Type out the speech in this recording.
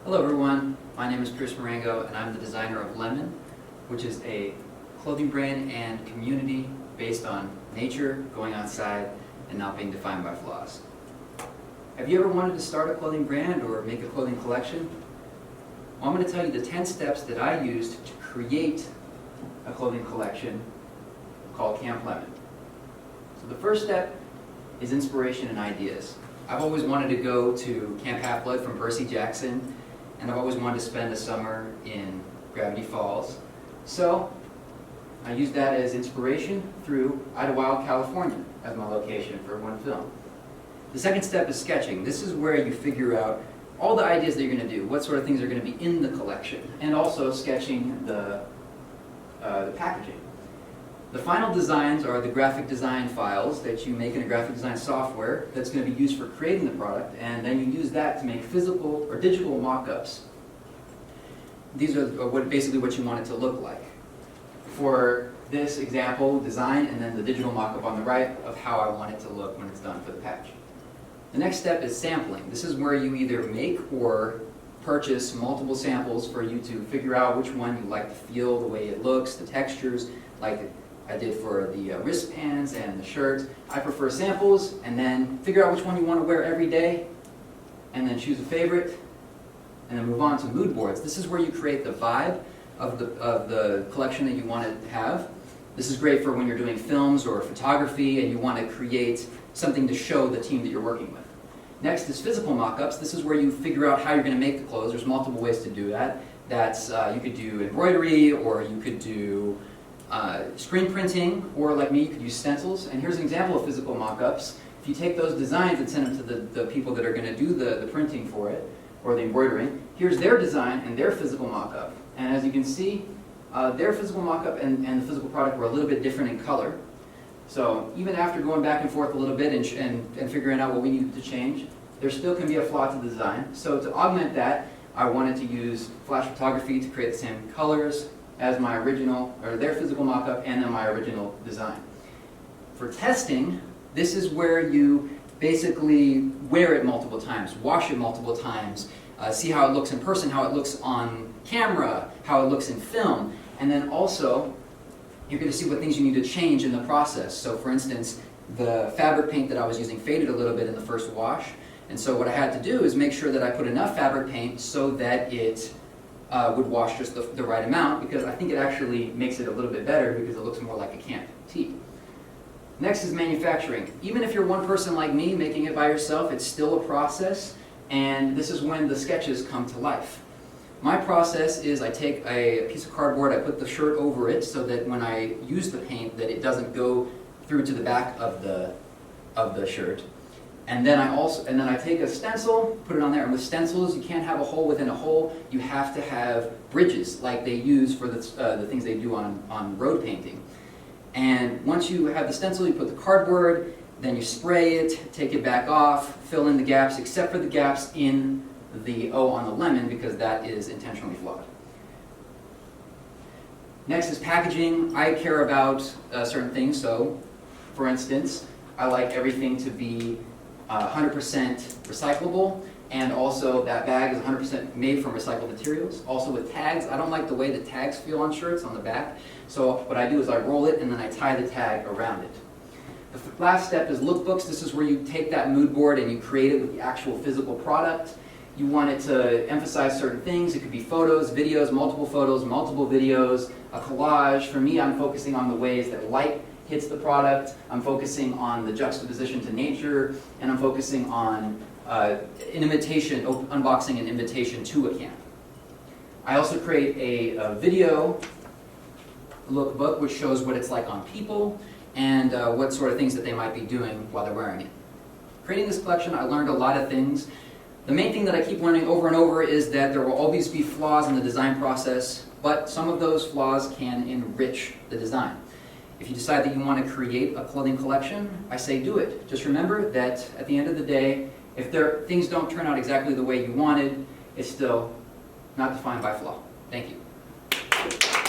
Hello everyone, my name is Marengo and I'm the designer of Lemon, which is a clothing brand and community based on nature, going outside, and not being defined by flaws. Have you ever wanted to start a clothing brand or make a clothing collection? Well, I'm going to tell you the 10 steps that I used to create a clothing collection called Camp Lemon. So the first step is inspiration and ideas. I've always wanted to go to Camp Half-Blood from Percy Jackson, and I've always wanted to spend a summer in Gravity Falls. So I used that as inspiration through Idlewild, California as my location for one film. The second step is sketching. This is where you figure out all the ideas that you're going to do, what sort of things are going to be in the collection, and also sketching the packaging. The final designs are the graphic design files that you make in a graphic design software that's going to be used for creating the product, and then you use that to make physical or digital mock-ups. These are basically what you want it to look like. For this example, design, and then the digital mock-up on the right of how I want it to look when it's done for the patch. The next step is sampling. This is where you either make or purchase multiple samples for you to figure out which one you like the feel, the way it looks, the textures, like I did for the wristbands and the shirt. I prefer samples, and then figure out which one you want to wear every day, and then choose a favorite, and then move on to mood boards. This is where you create the vibe of the collection that you want to have. This is great for when you're doing films or photography and you want to create something to show the team that you're working with. Next is physical mock-ups. This is where you figure out how you're going to make the clothes. There's multiple ways to do that. You could do embroidery, or you could do screen printing, or like me, you could use stencils. And here's an example of physical mock-ups. If you take those designs and send them to the people that are going to do the printing for it, or the embroidering, here's their design and their physical mock-up. And as you can see, their physical mock-up and the physical product were a little bit different in color. So even after going back and forth a little bit and figuring out what we needed to change, there still can be a flaw to the design. So to augment that, I wanted to use flash photography to create the same colors as my original, or their physical mock-up, and then my original design. For testing, this is where you basically wear it multiple times, wash it multiple times, see how it looks in person, how it looks on camera, how it looks in film, and then also you're going to see what things you need to change in the process. So for instance, the fabric paint that I was using faded a little bit in the first wash, and so what I had to do is make sure that I put enough fabric paint so that it would wash just the right amount, because I think it actually makes it a little bit better because it looks more like a camp tee. Next is manufacturing. Even if you're one person like me making it by yourself, it's still a process, and this is when the sketches come to life. My process is I take a piece of cardboard, I put the shirt over it so that when I use the paint that it doesn't go through to the back of the shirt. And then I take a stencil, put it on there, and with stencils you can't have a hole within a hole. You have to have bridges like they use for the things they do on road painting. And once you have the stencil, you put the cardboard, then you spray it, take it back off, fill in the gaps, except for the gaps in the O on the lemon, because that is intentionally flawed. Next is packaging. I care about certain things, so for instance, I like everything to be 100% recyclable, and also that bag is 100% made from recycled materials. Also with tags, I don't like the way the tags feel on shirts on the back, so what I do is I roll it and then I tie the tag around it. The last step is lookbooks. This is where you take that mood board and you create it with the actual physical product. You want it to emphasize certain things. It could be photos, videos, multiple videos, a collage. For me, I'm focusing on the ways that light hits the product. I'm focusing on the juxtaposition to nature, and I'm focusing on an invitation, unboxing an invitation to a camp. I also create a video lookbook which shows what it's like on people and what sort of things that they might be doing while they're wearing it. Creating this collection, I learned a lot of things. The main thing that I keep learning over and over is that there will always be flaws in the design process, but some of those flaws can enrich the design. If you decide that you want to create a clothing collection, I say do it. Just remember that at the end of the day, if things don't turn out exactly the way you wanted, it's still not defined by flaw. Thank you.